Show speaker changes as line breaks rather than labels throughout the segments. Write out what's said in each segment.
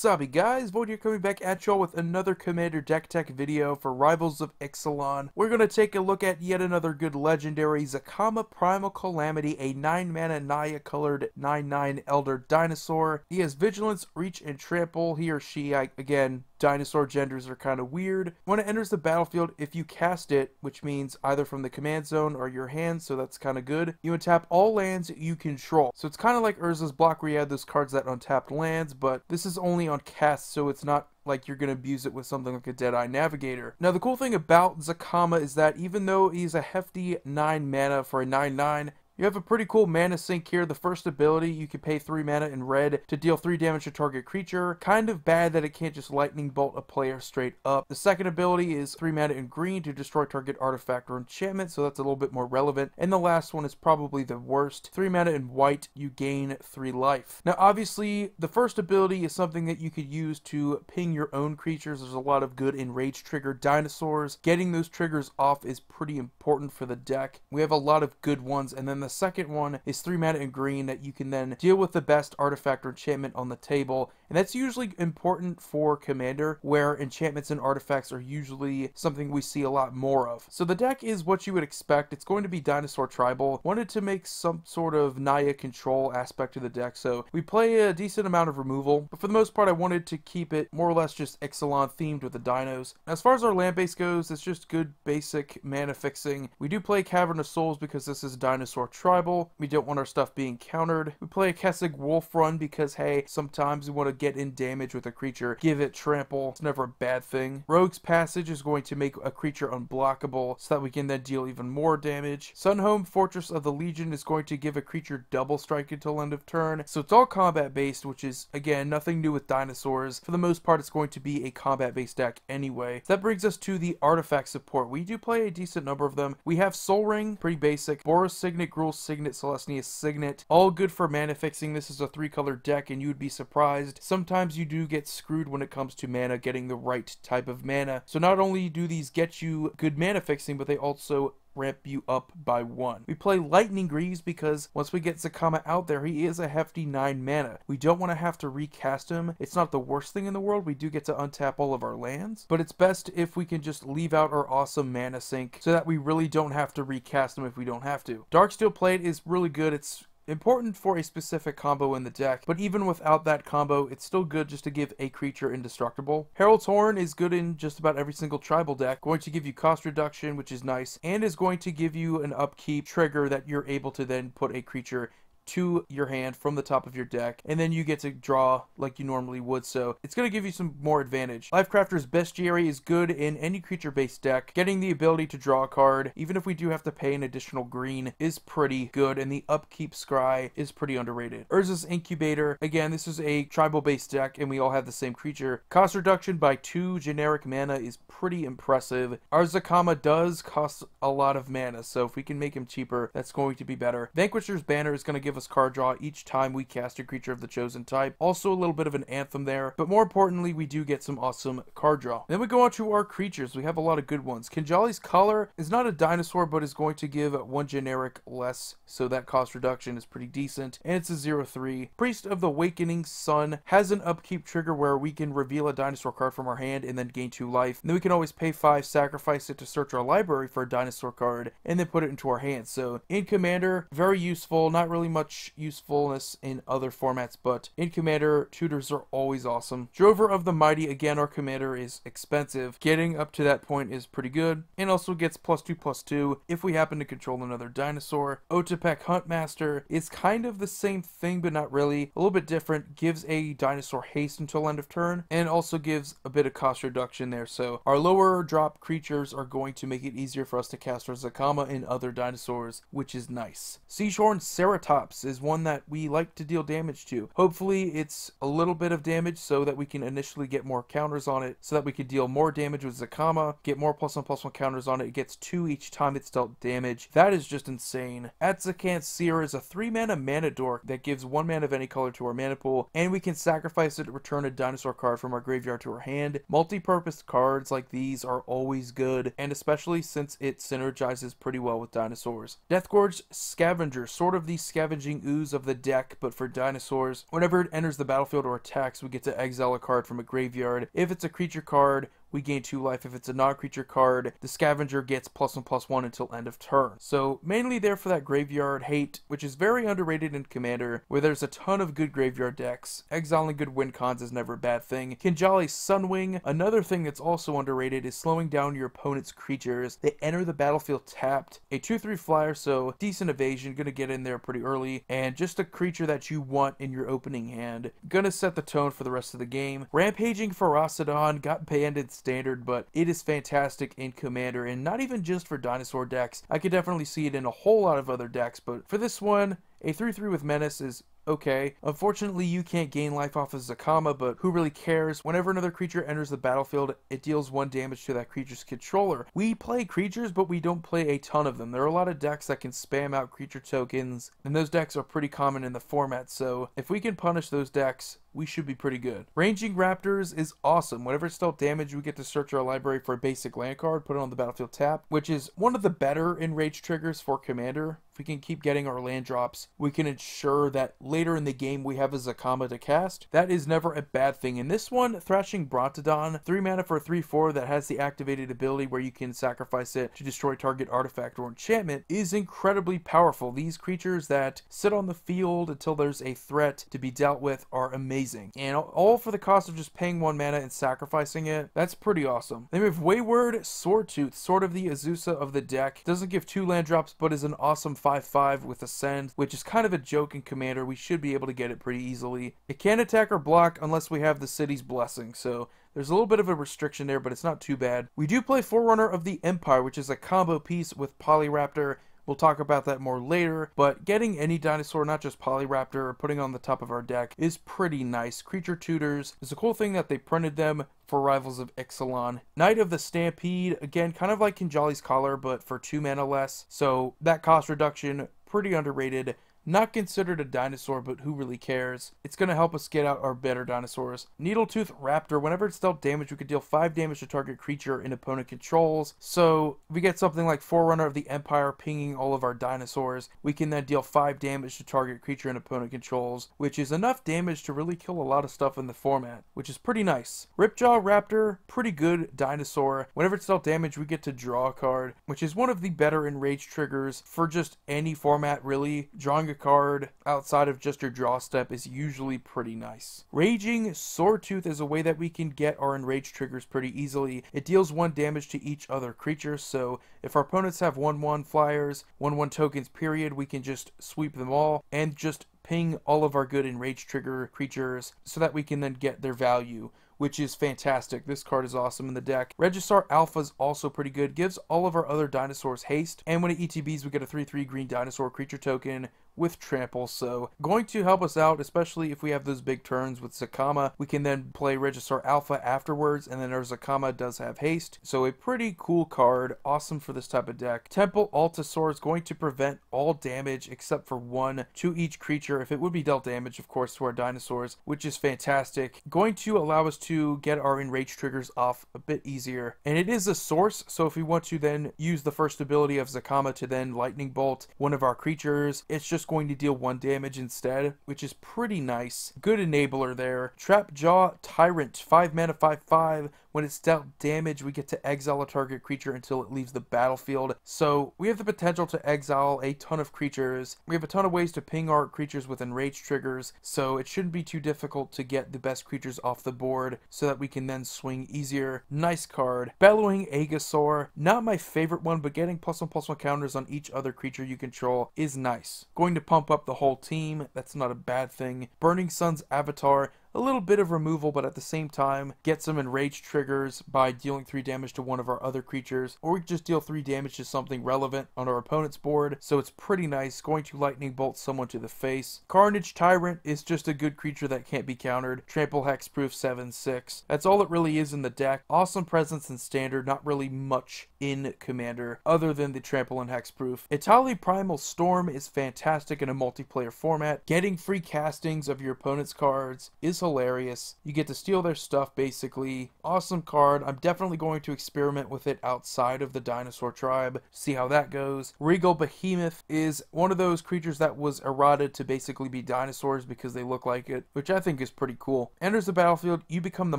Wasabi guys, Void here coming back at y'all with another Commander deck tech video for Rivals of Ixalan. We're going to take a look at yet another good legendary Zacama Primal Calamity, a 9-mana Naya colored 9/9 Elder Dinosaur. He has Vigilance, Reach, and Trample. He or she, again, dinosaur genders are kind of weird. When it enters the battlefield, if you cast it, which means either from the command zone or your hand, so that's kind of good, you untap all lands you control. So it's kind of like Urza's block where you had those cards that untapped lands, but this is only on cast, so it's not like you're going to abuse it with something like a Deadeye Navigator. Now, the cool thing about Zacama is that even though he's a hefty 9 mana for a 9/9, you have a pretty cool mana sink here. The first ability, you can pay 3 mana in red to deal 3 damage to target creature. Kind of bad that it can't just lightning bolt a player straight up. The second ability is 3 mana in green to destroy target artifact or enchantment, so that's a little bit more relevant. And the last one is probably the worst. 3 mana in white, you gain 3 life. Now, obviously, the first ability is something that you could use to ping your own creatures. There's a lot of good enrage trigger dinosaurs. Getting those triggers off is pretty important for the deck. We have a lot of good ones, and then the second one is 3 mana in green that you can then deal with the best artifact or enchantment on the table, and that's usually important for Commander, where enchantments and artifacts are usually something we see a lot more of. So the deck is what you would expect. It's going to be Dinosaur Tribal. Wanted to make some sort of Naya control aspect to the deck, so we play a decent amount of removal, but for the most part I wanted to keep it more or less just Ixalan themed with the dinos. As far as our land base goes, it's just good basic mana fixing. We do play Cavern of Souls because this is Dinosaur Tribal. We don't want our stuff being countered. We play a Kessig Wolf Run because, hey, sometimes we want to get in damage with a creature. Give it trample. It's never a bad thing. Rogue's Passage is going to make a creature unblockable so that we can then deal even more damage. Sunhome Fortress of the Legion is going to give a creature double strike until end of turn. So it's all combat based, which is, again, nothing new with dinosaurs. For the most part, it's going to be a combat based deck anyway. That brings us to the artifact support. We do play a decent number of them. We have Soul Ring, pretty basic. Boros Signet, Gruul Signet, Celestia Signet, all good for mana fixing. This is a 3-color deck, and you would be surprised. Sometimes you do get screwed when it comes to mana, getting the right type of mana. So not only do these get you good mana fixing, but they also ramp you up by 1. We play Lightning Greaves because once we get Zacama out there, he is a hefty 9 mana. We don't want to have to recast him. It's not the worst thing in the world. We do get to untap all of our lands, but it's best if we can just leave out our awesome mana sink so that we really don't have to recast him if we don't have to. Darksteel Plate is really good. It's important for a specific combo in the deck, but even without that combo, it's still good just to give a creature indestructible. Herald's Horn is good in just about every single tribal deck, going to give you cost reduction, which is nice, and is going to give you an upkeep trigger that you're able to then put a creature to your hand from the top of your deck, and then you get to draw like you normally would, so it's going to give you some more advantage. Lifecrafter's Bestiary is good in any creature-based deck. Getting the ability to draw a card, even if we do have to pay an additional green, is pretty good, and the upkeep scry is pretty underrated. Urza's Incubator, again, this is a tribal-based deck, and we all have the same creature. Cost reduction by 2 generic mana is pretty impressive. Our Zacama does cost a lot of mana, so if we can make him cheaper, that's going to be better. Vanquisher's Banner is going to give us card draw each time we cast a creature of the chosen type. Also a little bit of an anthem there, but more importantly, we do get some awesome card draw. Then we go on to our creatures. We have a lot of good ones. Kinjali's Collar is not a dinosaur, but is going to give 1 generic less, so that cost reduction is pretty decent, and it's a 0/3. Priest of the Awakening Sun has an upkeep trigger where we can reveal a dinosaur card from our hand and then gain 2 life. And then we can always pay 5, sacrifice it to search our library for a dinosaur card, and then put it into our hands. So in Commander, very useful. Not really much usefulness in other formats, but in Commander, tutors are always awesome. Drover of the Mighty, again, our Commander is expensive. Getting up to that point is pretty good, and also gets +2/+2 if we happen to control another dinosaur. Otepec Huntmaster is kind of the same thing, but not really. A little bit different. Gives a dinosaur haste until end of turn, and also gives a bit of cost reduction there, so our lower drop creatures are going to make it easier for us to cast our Zacama and other dinosaurs, which is nice. Siegehorn Ceratops is one that we like to deal damage to. Hopefully it's a little bit of damage so that we can initially get more counters on it, so that we can deal more damage with Zacama, get more +1/+1 counters on it. It gets 2 each time it's dealt damage. That is just insane. Desiccant Seer is a 3 mana mana dork that gives 1 mana of any color to our mana pool, and we can sacrifice it to return a dinosaur card from our graveyard to our hand. Multi-purpose cards like these are always good, and especially since it synergizes pretty well with dinosaurs. Deathgorge Scavenger, sort of the scavenger Scavenging Ooze of the deck, but for dinosaurs. Whenever it enters the battlefield or attacks, we get to exile a card from a graveyard. If it's a creature card, we gain 2 life. If it's a non-creature card, the scavenger gets +1/+1 until end of turn. So mainly there for that graveyard hate, which is very underrated in Commander, where there's a ton of good graveyard decks. Exiling good win cons is never a bad thing. Kinjali's Sunwing, another thing that's also underrated, is slowing down your opponent's creatures. They enter the battlefield tapped. A 2/3 flyer, so decent evasion, gonna get in there pretty early, and just a creature that you want in your opening hand. Gonna set the tone for the rest of the game. Rampaging Ferocidon got banned in Standard, but it is fantastic in Commander, and not even just for dinosaur decks. I could definitely see it in a whole lot of other decks, but for this one, a 3/3 with Menace is okay. Unfortunately, you can't gain life off of Zacama, but who really cares? Whenever another creature enters the battlefield, it deals 1 damage to that creature's controller. We play creatures, but we don't play a ton of them. There are a lot of decks that can spam out creature tokens, and those decks are pretty common in the format, so if we can punish those decks, we should be pretty good. Ranging Raptors is awesome. Whenever it's dealt damage, we get to search our library for a basic land card, put it on the battlefield tap, which is one of the better enraged triggers for Commander. If we can keep getting our land drops, we can ensure that later in the game we have a Zacama to cast. That is never a bad thing. In this one, Thrashing Brontodon, 3 mana for a 3/4 that has the activated ability where you can sacrifice it to destroy target artifact or enchantment, is incredibly powerful. These creatures that sit on the field until there's a threat to be dealt with are amazing. And all for the cost of just paying 1 mana and sacrificing it. That's pretty awesome. Then we have Wayward Swordtooth, sort of the Azusa of the deck. Doesn't give 2 land drops, but is an awesome 5/5 with Ascend, which is kind of a joke in Commander. We should be able to get it pretty easily. It can't attack or block unless we have the City's Blessing, so there's a little bit of a restriction there, but it's not too bad. We do play Forerunner of the Empire, which is a combo piece with Polyraptor. We'll talk about that more later, but getting any dinosaur, not just Polyraptor, or putting on the top of our deck is pretty nice. Creature tutors is a cool thing that they printed them for Rivals of Ixalan. Knight of the Stampede, again, kind of like Kinjali's Collar, but for 2 mana less, so that cost reduction, pretty underrated. Not considered a dinosaur, but who really cares? It's going to help us get out our better dinosaurs. Needletooth Raptor, whenever it's dealt damage, we could deal 5 damage to target creature an opponent controls. So if we get something like Forerunner of the Empire pinging all of our dinosaurs, we can then deal 5 damage to target creature an opponent controls, which is enough damage to really kill a lot of stuff in the format, which is pretty nice. Ripjaw Raptor, pretty good dinosaur. Whenever it's dealt damage, we get to draw a card, which is one of the better enraged triggers for just any format, really. Drawing a card outside of just your draw step is usually pretty nice. Raging Swordtooth is a way that we can get our enraged triggers pretty easily. It deals 1 damage to each other creature, so if our opponents have 1/1 flyers, 1/1 tokens period, we can just sweep them all and just ping all of our good enraged trigger creatures so that we can then get their value, which is fantastic. This card is awesome in the deck. Regisaur Alpha is also pretty good. Gives all of our other dinosaurs haste, and when it ETBs, we get a 3/3 green dinosaur creature token with trample, so going to help us out, especially if we have those big turns with Zacama. We can then play Regisaur Alpha afterwards, and then our Zacama does have haste, so a pretty cool card, awesome for this type of deck. Temple Altasaur is going to prevent all damage except for 1 to each creature, if it would be dealt damage, of course, to our dinosaurs, which is fantastic. Going to allow us to get our enraged triggers off a bit easier, and it is a source, so if we want to then use the first ability of Zacama to then lightning bolt one of our creatures, it's just going to deal 1 damage instead, which is pretty nice. Good enabler there. Trapjaw Tyrant, 5 mana, 5/5. When it's dealt damage, we get to exile a target creature until it leaves the battlefield. So we have the potential to exile a ton of creatures. We have a ton of ways to ping our creatures with enraged triggers, so it shouldn't be too difficult to get the best creatures off the board so that we can then swing easier. Nice card. Bellowing Agasaur, not my favorite one, but getting +1/+1 counters on each other creature you control is nice. Going to pump up the whole team, that's not a bad thing. Burning Sun's Avatar, a little bit of removal, but at the same time, get some enraged triggers by dealing 3 damage to one of our other creatures, or we can just deal 3 damage to something relevant on our opponent's board, so it's pretty nice. Going to lightning bolt someone to the face. Carnage Tyrant is just a good creature that can't be countered. Trample Hexproof 7/6. That's all it really is in the deck. Awesome presence in Standard, not really much in Commander, other than the Trample and Hexproof. Itali Primal Storm is fantastic in a multiplayer format. Getting free castings of your opponent's cards is hilarious. You get to steal their stuff, basically. Awesome card. I'm definitely going to experiment with it outside of the dinosaur tribe, see how that goes. Regal Behemoth is one of those creatures that was errated to basically be dinosaurs because they look like it, which I think is pretty cool. Enters the battlefield, you become the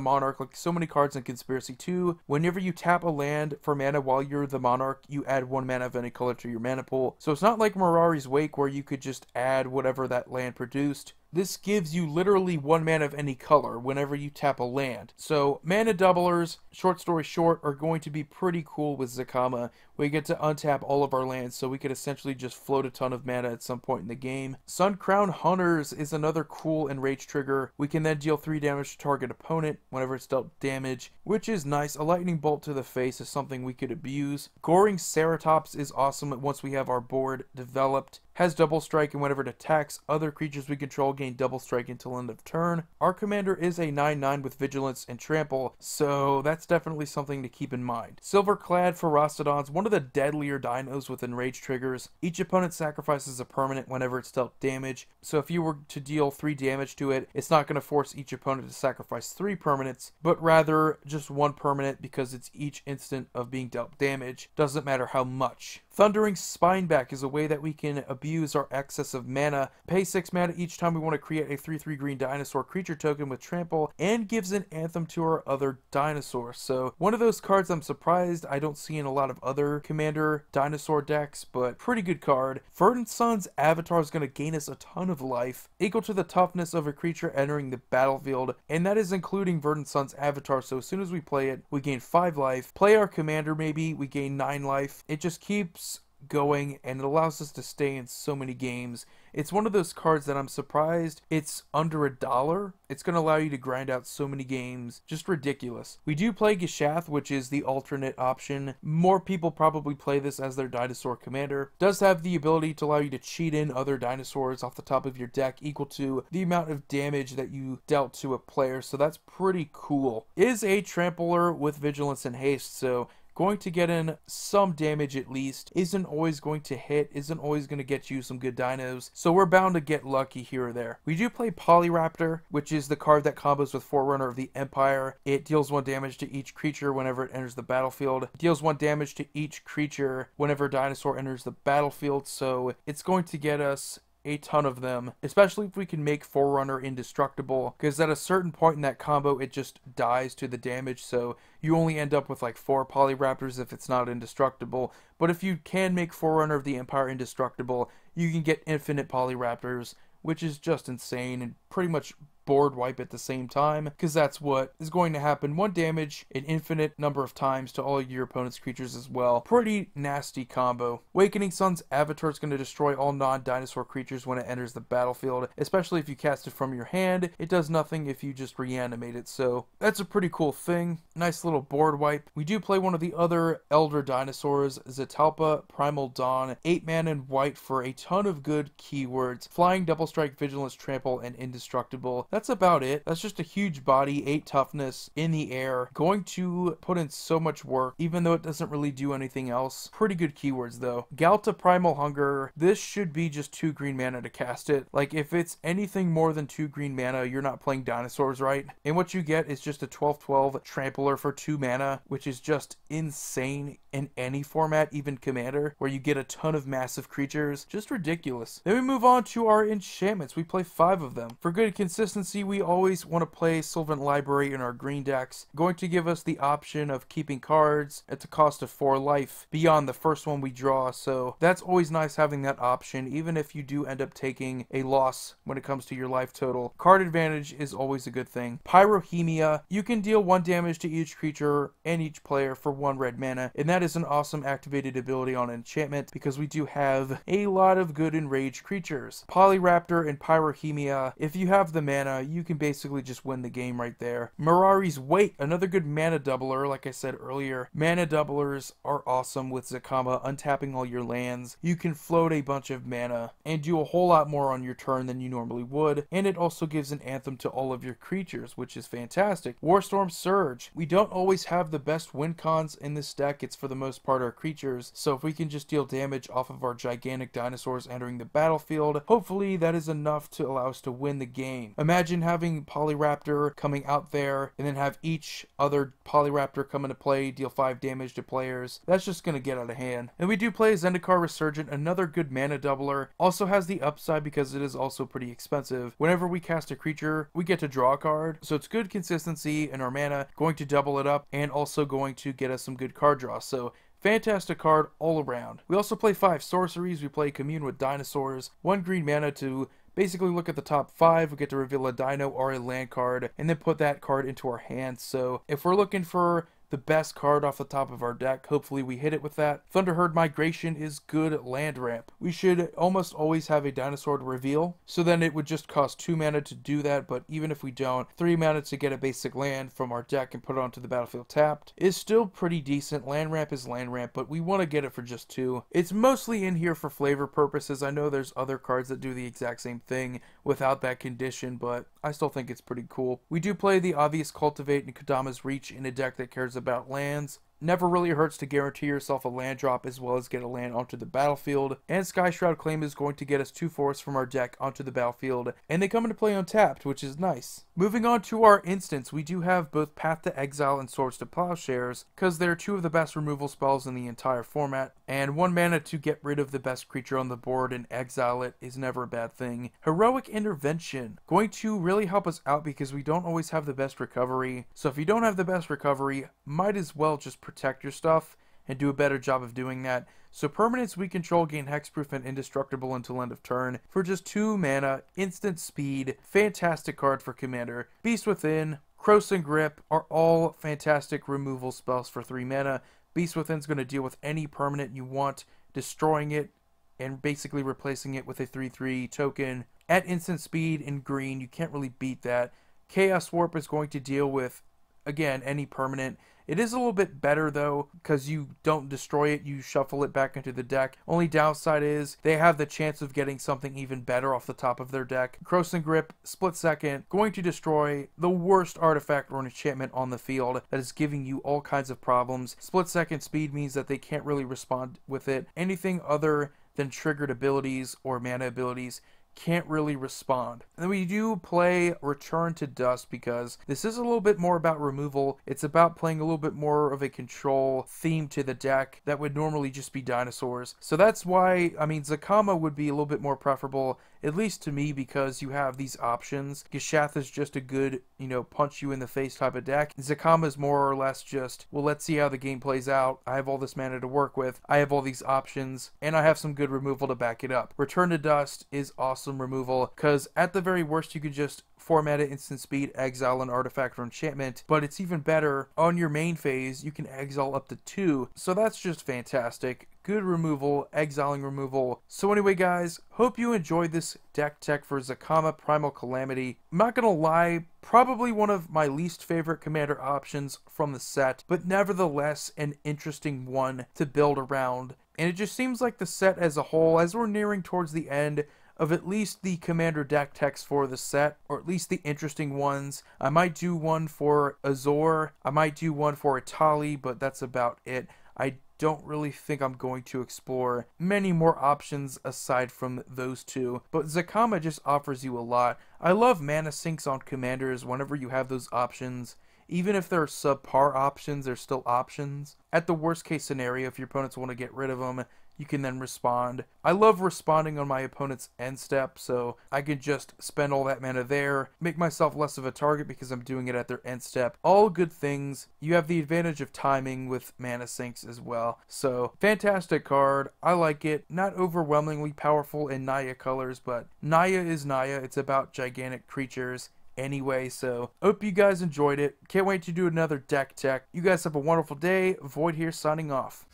monarch like so many cards in Conspiracy 2. Whenever you tap a land for mana while you're the monarch, you add 1 mana of any color to your mana pool. So it's not like Mirari's Wake where you could just add whatever that land produced. This gives you literally 1 mana of any color whenever you tap a land. So mana doublers, short story short, are going to be pretty cool with Zacama. We get to untap all of our lands, so we could essentially just float a ton of mana at some point in the game. Sun Crown Hunters is another cool enrage trigger. We can then deal 3 damage to target opponent whenever it's dealt damage, which is nice. A lightning bolt to the face is something we could abuse. Goring Ceratops is awesome once we have our board developed. Has double strike, and whenever it attacks other creatures we control, gain double strike until end of turn. Our commander is a 9/9 with vigilance and trample, so that's definitely something to keep in mind. Silverclad Ferocodons, one of the deadlier dinos with enrage triggers. Each opponent sacrifices a permanent whenever it's dealt damage, so if you were to deal 3 damage to it, it's not going to force each opponent to sacrifice 3 permanents, but rather just 1 permanent because it's each instant of being dealt damage. Doesn't matter how much. Thundering Spineback is a way that we can abuse our excess of mana. Pay 6 mana each time we want to create a 3/3 green dinosaur creature token with trample, and gives an anthem to our other dinosaurs. So one of those cards I'm surprised I don't see in a lot of other commander dinosaur decks, but pretty good card. Verdant Sun's Avatar is going to gain us a ton of life, equal to the toughness of a creature entering the battlefield, and that is including Verdant Sun's Avatar, so as soon as we play it, we gain 5 life. Play our commander maybe, we gain 9 life. It just keeps going, and it allows us to stay in so many games. It's one of those cards that I'm surprised it's under $1. It's going to allow you to grind out so many games. Just ridiculous. We do play Gishath, which is the alternate option. More people probably play this as their dinosaur commander. Does have the ability to allow you to cheat in other dinosaurs off the top of your deck equal to the amount of damage that you dealt to a player, so that's pretty cool. Is a trampler with vigilance and haste, so going to get in some damage at least. Isn't always going to hit, isn't always going to get you some good dinos, so we're bound to get lucky here or there. We do play Polyraptor, which is the card that combos with Forerunner of the Empire. It deals 1 damage to each creature whenever it enters the battlefield. It deals 1 damage to each creature whenever a dinosaur enters the battlefield, so it's going to get us a ton of them, especially if we can make Forerunner indestructible, because at a certain point in that combo it just dies to the damage, so you only end up with like 4 Polyraptors if it's not indestructible. But if you can make Forerunner of the Empire indestructible, you can get infinite Polyraptors, which is just insane and pretty much board wipe at the same time, because that's what is going to happen. 1 damage an infinite number of times to all your opponent's creatures as well. Pretty nasty combo. Awakening Sun's Avatar is going to destroy all non-dinosaur creatures when it enters the battlefield, especially if you cast it from your hand. It does nothing if you just reanimate it, so that's a pretty cool thing. Nice little board wipe. We do play one of the other elder dinosaurs, Zetalpa Primal Dawn, 8 mana and white for a ton of good keywords. Flying, double strike, vigilance, trample, and indestructible. That's about it. That's just a huge body, 8 toughness in the air. Going to put in so much work, even though it doesn't really do anything else. Pretty good keywords though. Galta Primal Hunger. This should be just 2 green mana to cast it. Like if it's anything more than 2 green mana, you're not playing dinosaurs right. And what you get is just a 12/12 trampler for 2 mana, which is just insane in any format, even Commander, where you get a ton of massive creatures. Just ridiculous. Then we move on to our enchantments. We play 5 of them. For good consistency, we always want to play Sylvan Library in our green decks. Going to give us the option of keeping cards at the cost of 4 life beyond the first one we draw, so that's always nice having that option, even if you do end up taking a loss when it comes to your life total. Card advantage is always a good thing. Pyrohemia, you can deal 1 damage to each creature and each player for 1 red mana, and that is an awesome activated ability on enchantment because we do have a lot of good enraged creatures. Polyraptor and Pyrohemia, if you have the mana, you can basically just win the game right there. Mirari's Wake, another good mana doubler. Like I said earlier, mana doublers are awesome with Zacama, untapping all your lands. You can float a bunch of mana and do a whole lot more on your turn than you normally would, and it also gives an anthem to all of your creatures, which is fantastic. Warstorm Surge, we don't always have the best win cons in this deck. It's for the most part our creatures, so if we can just deal damage off of our gigantic dinosaurs entering the battlefield, hopefully that is enough to allow us to win the game. Imagine having Polyraptor coming out there, and then have each other Polyraptor come into play, deal 5 damage to players. That's just going to get out of hand. And we do play Zendikar Resurgent, another good mana doubler. Also has the upside because it is also pretty expensive. Whenever we cast a creature, we get to draw a card, so it's good consistency in our mana, going to double it up, and also going to get us some good card draw. So fantastic card all around. We also play 5 sorceries. We play Commune with Dinosaurs, 1 green mana to basically look at the top 5. We get to reveal a dino or a land card, and then put that card into our hands. So if we're looking for the best card off the top of our deck, hopefully we hit it with that. Thunderherd Migration is good land ramp. We should almost always have a dinosaur to reveal, so then it would just cost 2 mana to do that, but even if we don't, 3 mana to get a basic land from our deck and put it onto the battlefield tapped is still pretty decent. Land ramp is land ramp, but we want to get it for just 2. It's mostly in here for flavor purposes. I know there's other cards that do the exact same thing without that condition, but I still think it's pretty cool. We do play the obvious Cultivate and Kodama's Reach in a deck that cares about lands. Never really hurts to guarantee yourself a land drop as well as get a land onto the battlefield. And Skyshroud Claim is going to get us 2 forests from our deck onto the battlefield, and they come into play untapped, which is nice. Moving on to our instants, we do have both Path to Exile and Swords to Plowshares, because they're 2 of the best removal spells in the entire format, and 1 mana to get rid of the best creature on the board and exile it is never a bad thing. Heroic Intervention, going to really help us out because we don't always have the best recovery. So if you don't have the best recovery, might as well just protect your stuff and do a better job of doing that. So permanents we control gain hexproof and indestructible until end of turn for just 2 mana, instant speed, fantastic card for commander. Beast Within, Cross and Grip are all fantastic removal spells for 3 mana. Beast Within's going to deal with any permanent you want, destroying it and basically replacing it with a 3/3 token. At instant speed in green, you can't really beat that. Chaos Warp is going to deal with, again, any permanent. It is a little bit better though, because you don't destroy it, you shuffle it back into the deck. Only downside is they have the chance of getting something even better off the top of their deck. Cross and Grip, Split Second, going to destroy the worst artifact or enchantment on the field that is giving you all kinds of problems. Split Second speed means that they can't really respond with it. Anything other than triggered abilities or mana abilities can't really respond. And then we do play Return to Dust because this is a little bit more about removal. It's about playing a little bit more of a control theme to the deck that would normally just be dinosaurs. So that's why, I mean, Zacama would be a little bit more preferable, at least to me, because you have these options. Gishath is just a good, punch you in the face type of deck. Zacama is more or less just, well, let's see how the game plays out. I have all this mana to work with. I have all these options, and I have some good removal to back it up. Return to Dust is awesome removal, because at the very worst, you could just format it instant speed, exile an artifact or enchantment, but it's even better on your main phase. You can exile up to 2, so that's just fantastic. Good removal, exiling removal. So anyway guys, hope you enjoyed this deck tech for Zacama Primal Calamity. I'm not gonna lie, probably one of my least favorite commander options from the set, but nevertheless an interesting one to build around. And it just seems like the set as a whole, as we're nearing towards the end of at least the commander deck techs for the set, or at least the interesting ones. I might do one for Azor, I might do one for Itali, but that's about it. I don't really think I'm going to explore many more options aside from those 2, but Zacama just offers you a lot. I love mana sinks on commanders whenever you have those options. Even if they're subpar options, they're still options. At the worst case scenario, if your opponents want to get rid of them, you can then respond. I love responding on my opponent's end step, so I can just spend all that mana there, make myself less of a target because I'm doing it at their end step. All good things. You have the advantage of timing with mana sinks as well. So, fantastic card. I like it. Not overwhelmingly powerful in Naya colors, but Naya is Naya. It's about gigantic creatures anyway, so hope you guys enjoyed it. Can't wait to do another deck tech. You guys have a wonderful day. Void here signing off.